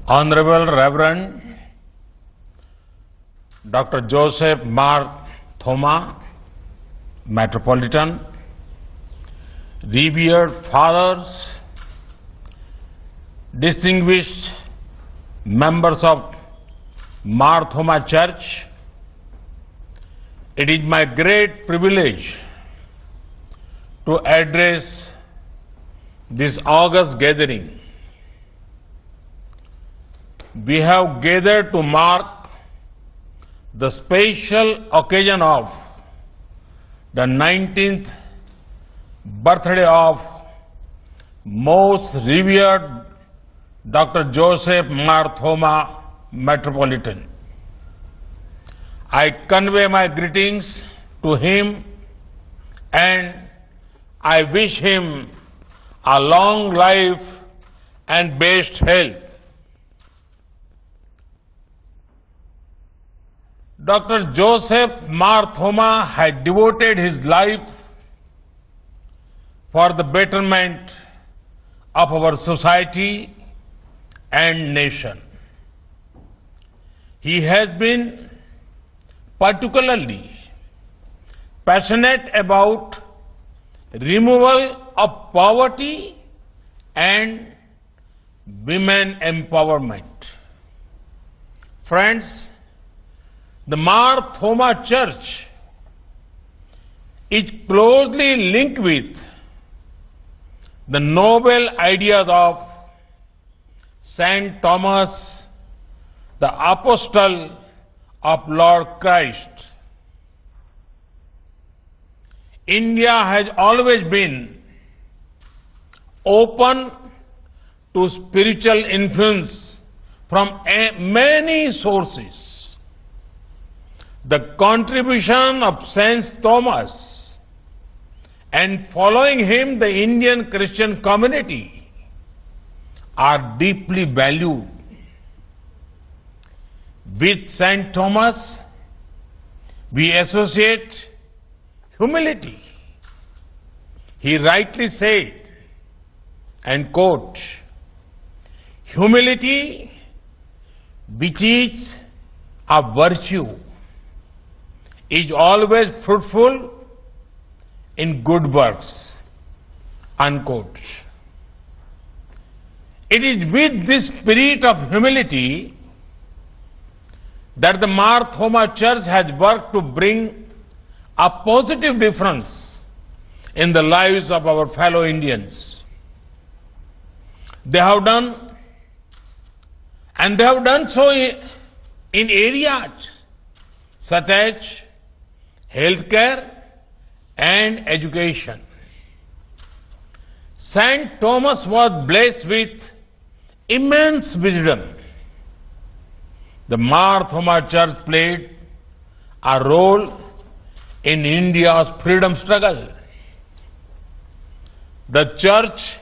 Honorable Reverend Dr. Joseph Mar Thoma, Metropolitan, revered fathers, distinguished members of Mar Thoma Church, it is my great privilege to address this august gathering. We have gathered to mark the special occasion of the 19th birthday of most revered Dr. Joseph Mar Thoma, Metropolitan. I convey my greetings to him and I wish him a long life and best health. Dr. Joseph Mar Thoma had devoted his life for the betterment of our society and nation. He has been particularly passionate about removal of poverty and women empowerment. Friends, the Mar Thoma Church is closely linked with the noble ideas of Saint Thomas, the Apostle of Lord Christ. India has always been open to spiritual influence from many sources. The contribution of Saint Thomas and following him the Indian Christian community are deeply valued. With Saint Thomas, we associate humility. He rightly said, and quote, "Humility, which is a virtue, is always fruitful in good works," unquote. It is with this spirit of humility that the Mar Thoma Church has worked to bring a positive difference in the lives of our fellow Indians. They have done so in areas such as healthcare and education. Saint Thomas was blessed with immense wisdom. The Mar Thoma Church played a role in India's freedom struggle. The church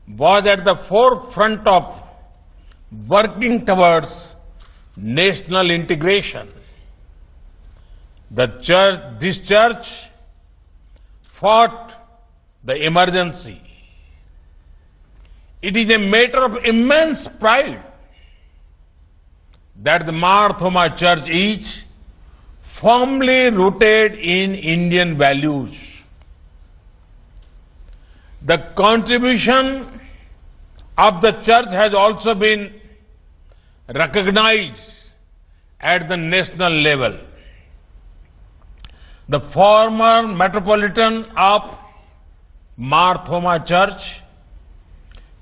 was at the forefront of working towards national integration. This church fought the emergency. It is a matter of immense pride that the Mar Thoma Church is firmly rooted in Indian values. The contribution of the church has also been recognized at the national level. The former Metropolitan of Mar Thoma Church,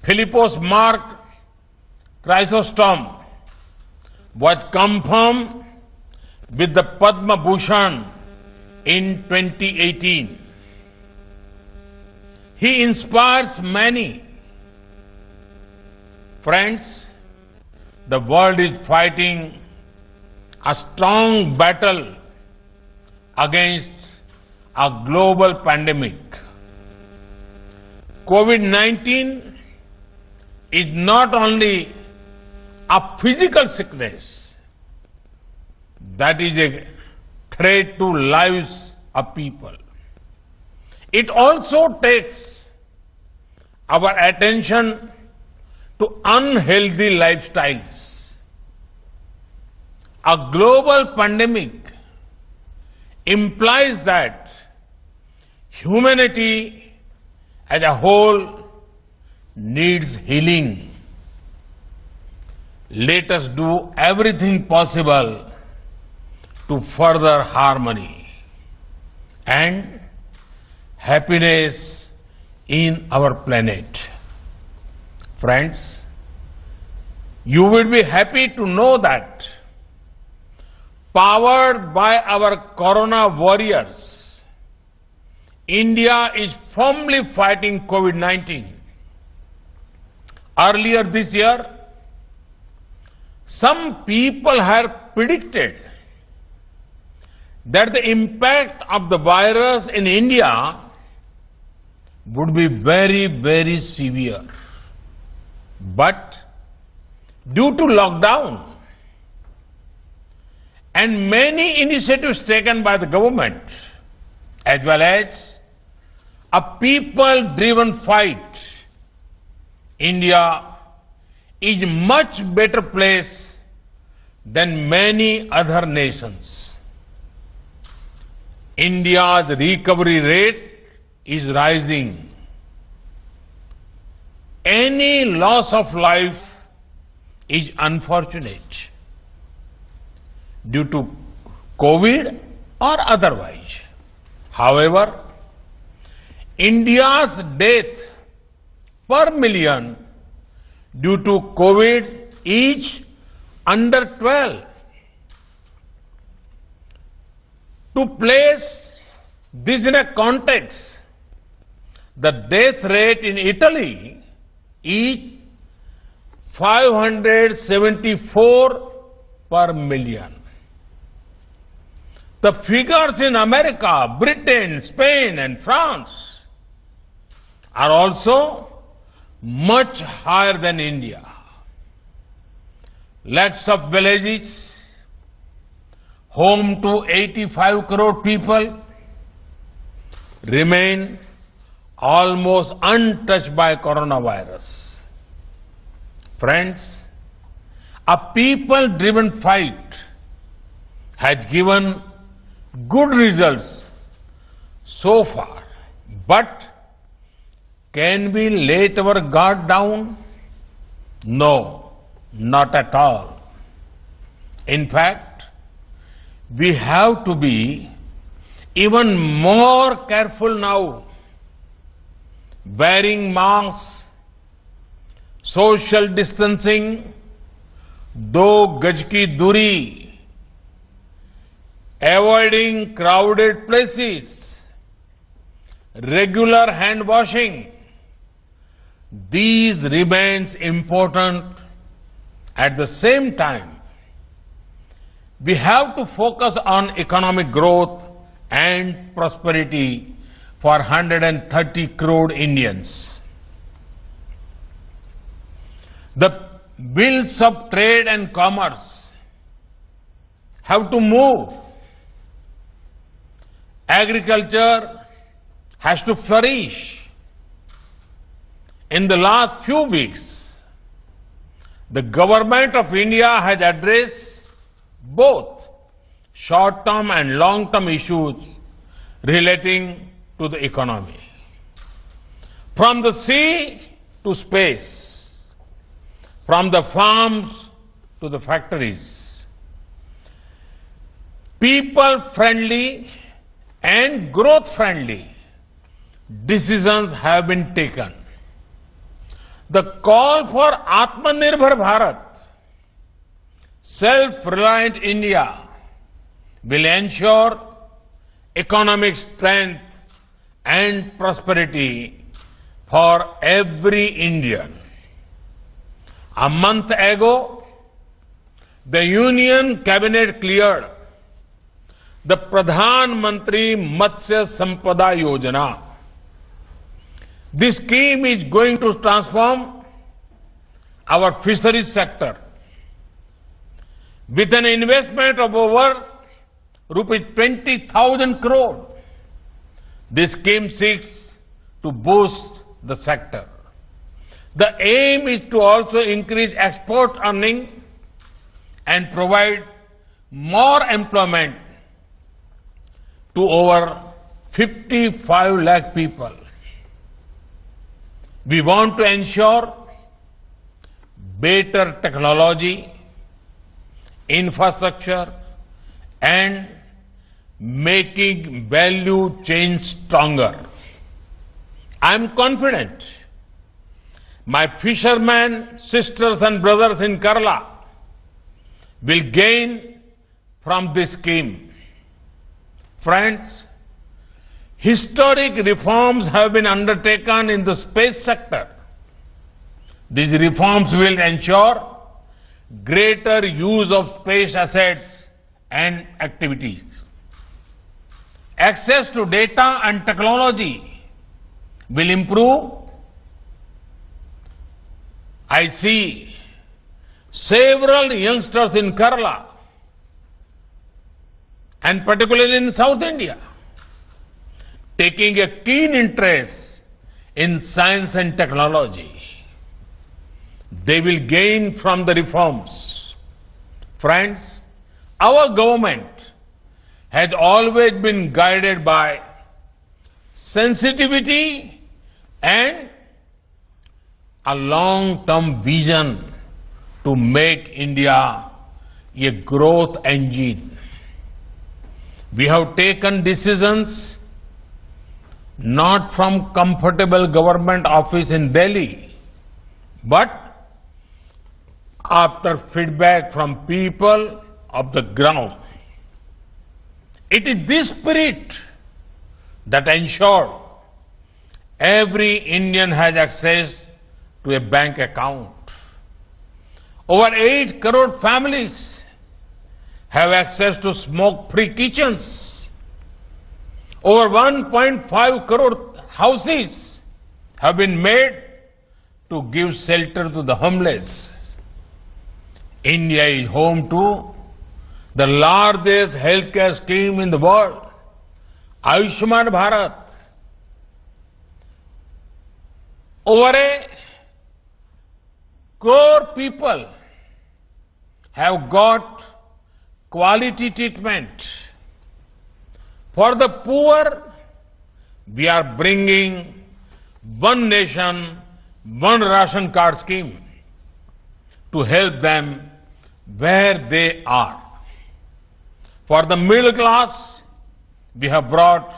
Philippos Mark Chrysostom, was confirmed with the Padma Bhushan in 2018. He inspires many. Friends, the world is fighting a strong battle against a global pandemic. COVID-19 is not only a physical sickness, that is a threat to lives of people. It also takes our attention to unhealthy lifestyles. A global pandemic implies that humanity as a whole needs healing. Let us do everything possible to further harmony and happiness in our planet. Friends, you will be happy to know that powered by our Corona warriors, India is firmly fighting COVID-19. Earlier this year, some people had predicted that the impact of the virus in India would be very, very severe. But due to lockdown and many initiatives taken by the government, as well as a people-driven fight, India is a much better place than many other nations. India's recovery rate is rising. Any loss of life is unfortunate due to COVID or otherwise. However, India's death per million due to COVID is under 12. To place this in a context, the death rate in Italy is 574 per million. The figures in America, Britain, Spain, and France are also much higher than India. Lakhs of villages, home to 85 crore people, remain almost untouched by coronavirus. Friends, a people-driven fight has given good results so far, but can we let our guard down? No, not at all. In fact, we have to be even more careful now. Wearing masks, social distancing, 2 गज की दूरी, avoiding crowded places, regular hand washing, these remains important. At the same time, we have to focus on economic growth and prosperity for 130 crore Indians. The wheels of trade and commerce have to move. Agriculture has to flourish. In the last few weeks, the government of India has addressed both short-term and long-term issues relating to the economy. From the sea to space, from the farms to the factories, people-friendly and growth-friendly decisions have been taken. The call for Atmanirbhar Bharat, self-reliant India, will ensure economic strength and prosperity for every Indian. A month ago, the Union Cabinet cleared the Pradhan Mantri Matsya Sampada Yojana. This scheme is going to transform our fisheries sector. With an investment of over rupees 20,000 crore, this scheme seeks to boost the sector. The aim is to also increase export earning and provide more employment to over 55 lakh people. We want to ensure better technology, infrastructure, and making value chain stronger. I am confident my fishermen, sisters and brothers in Kerala will gain from this scheme. Friends, historic reforms have been undertaken in the space sector. These reforms will ensure greater use of space assets and activities. Access to data and technology will improve. I see several youngsters in Kerala and particularly in South India taking a keen interest in science and technology. They will gain from the reforms. Friends, our government has always been guided by sensitivity and a long-term vision to make India a growth engine. We have taken decisions not from comfortable government office in Delhi, but after feedback from people of the ground. It is this spirit that ensures every Indian has access to a bank account. Over 8 crore families have access to smoke-free kitchens. Over 1.5 crore houses have been made to give shelter to the homeless. India is home to the largest healthcare scheme in the world, Ayushman Bharat. Over a crore people have got quality treatment. For the poor, we are bringing one nation, one ration card scheme to help them where they are. For the middle class, we have brought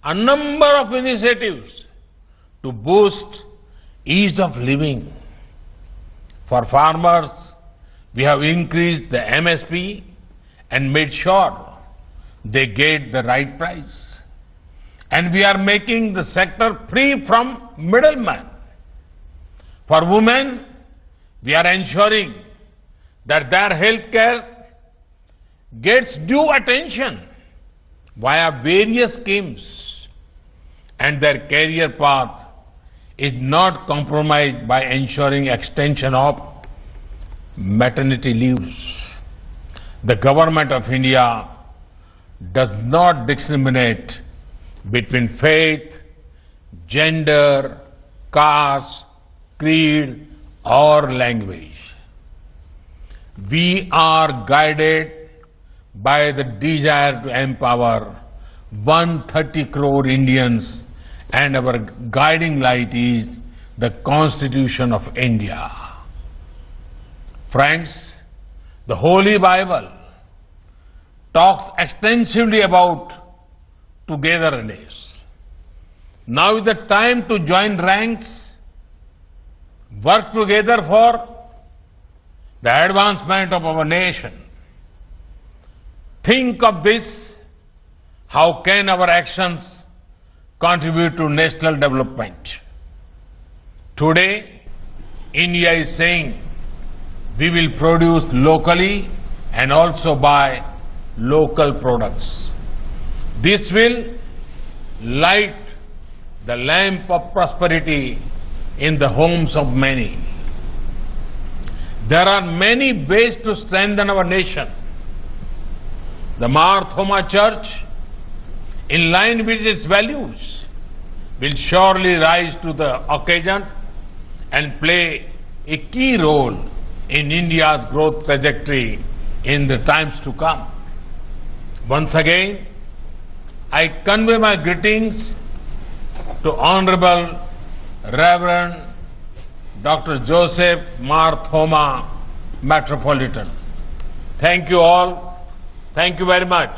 a number of initiatives to boost ease of living. For farmers, we have increased the MSP and made sure they get the right price. And we are making the sector free from middlemen. For women, we are ensuring that their health care gets due attention via various schemes and their career path is not compromised by ensuring extension of maternity leaves. The government of India does not discriminate between faith, gender, caste, creed, or language. We are guided by the desire to empower 130 crore Indians, and our guiding light is the Constitution of India. Friends, the Holy Bible talks extensively about togetherness. Now is the time to join ranks, work together for the advancement of our nation. Think of this, how can our actions contribute to national development? Today, India is saying we will produce locally and also buy local products. This will light the lamp of prosperity in the homes of many. There are many ways to strengthen our nation. The Mar Thoma Church, in line with its values, will surely rise to the occasion and play a key role in India's growth trajectory in the times to come. Once again, I convey my greetings to Honorable Reverend Dr. Joseph Mar Thoma, Metropolitan. Thank you all. Thank you very much.